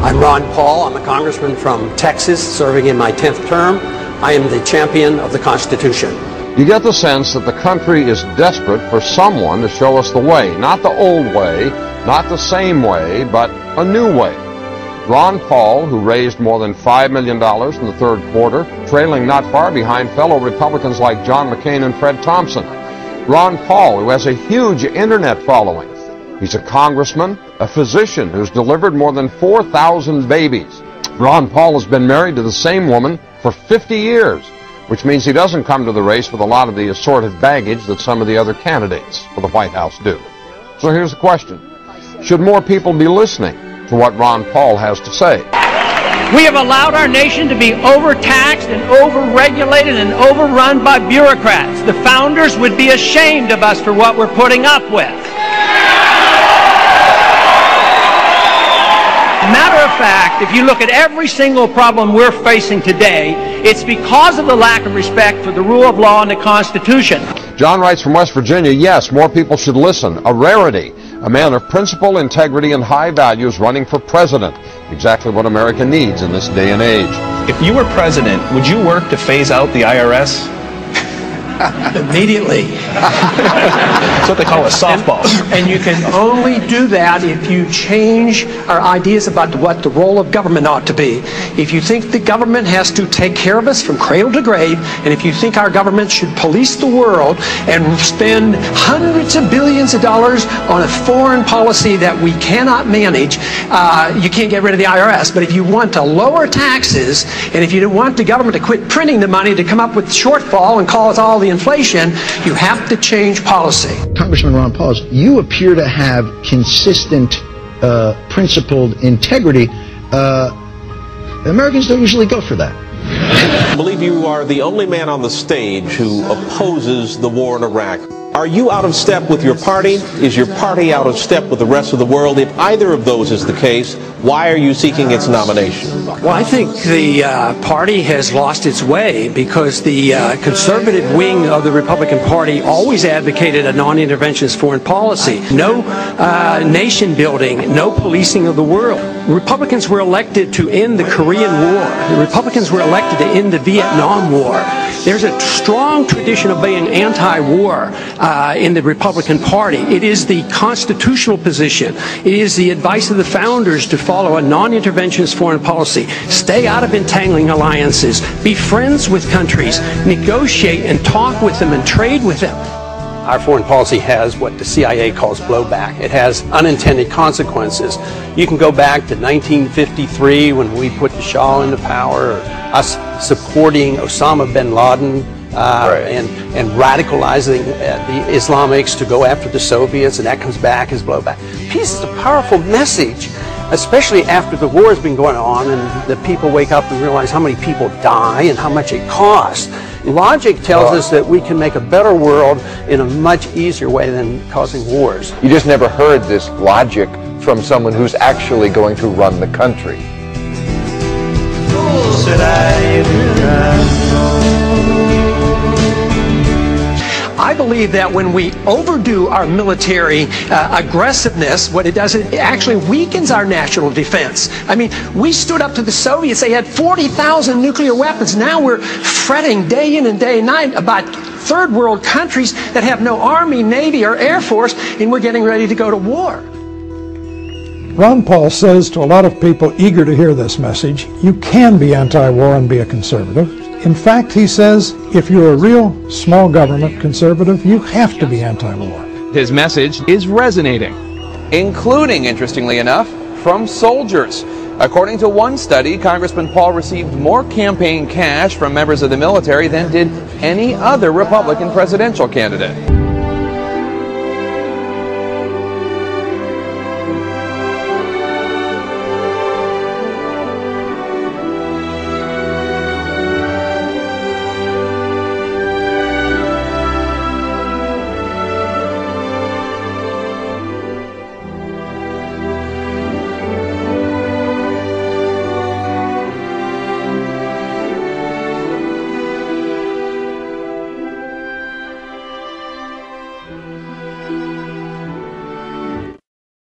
I'm Ron Paul. I'm a congressman from Texas, serving in my 10th term. I am the champion of the Constitution. You get the sense that the country is desperate for someone to show us the way. Not the old way, not the same way, but a new way. Ron Paul, who raised more than $5 million in the third quarter, trailing not far behind fellow Republicans like John McCain and Fred Thompson. Ron Paul, who has a huge internet following. He's a congressman, a physician who's delivered more than 4,000 babies. Ron Paul has been married to the same woman for 50 years, which means he doesn't come to the race with a lot of the assorted baggage that some of the other candidates for the White House do. So here's the question. Should more people be listening to what Ron Paul has to say? We have allowed our nation to be overtaxed and overregulated and overrun by bureaucrats. The founders would be ashamed of us for what we're putting up with. Matter of fact, if you look at every single problem we're facing today, it's because of the lack of respect for the rule of law and the Constitution. John writes from West Virginia, yes, more people should listen. A rarity. A man of principle, integrity, and high values running for president. Exactly what America needs in this day and age. If you were president, would you work to phase out the IRS? Immediately. That's what they call a softball. And you can only do that if you change our ideas about what the role of government ought to be. If you think the government has to take care of us from cradle to grave, and if you think our government should police the world and spend hundreds of billions of dollars on a foreign policy that we cannot manage, you can't get rid of the IRS. But if you want to lower taxes, and if you want the government to quit printing the money to come up with shortfall and cause all the inflation, you have to change policy. Congressman Ron Paul, you appear to have consistent, principled integrity. Americans don't usually go for that. I believe you are the only man on the stage who opposes the war in Iraq. Are you out of step with your party? Is your party out of step with the rest of the world? If either of those is the case, why are you seeking its nomination? Well, I think the party has lost its way because the conservative wing of the Republican Party always advocated a non-interventionist foreign policy. No nation building, no policing of the world. Republicans were elected to end the Korean War. The Republicans were elected to end the Vietnam War. There's a strong tradition of being anti-war in the Republican Party. It is the constitutional position. It is the advice of the founders to follow a non-interventionist foreign policy. Stay out of entangling alliances. Be friends with countries. Negotiate and talk with them and trade with them. Our foreign policy has what the CIA calls blowback. It has unintended consequences. You can go back to 1953 when we put the Shah into power, or us supporting Osama bin Laden and radicalizing the Islamics to go after the Soviets, and that comes back as blowback. Peace is a powerful message, especially after the war has been going on and the people wake up and realize how many people die and how much it costs. Logic tells us that we can make a better world in a much easier way than causing wars. You just never heard this logic from someone who's actually going to run the country. I believe that when we overdo our military aggressiveness, what it does, it actually weakens our national defense. I mean, we stood up to the Soviets. They had 40,000 nuclear weapons. Now we're fretting day in and day night about third world countries that have no army, navy, or air force, and we're getting ready to go to war. Ron Paul says to a lot of people eager to hear this message, you can be anti-war and be a conservative. In fact, he says, if you're a real small government conservative, you have to be anti-war. His message is resonating, including, interestingly enough, from soldiers. According to one study, Congressman Paul received more campaign cash from members of the military than did any other Republican presidential candidate.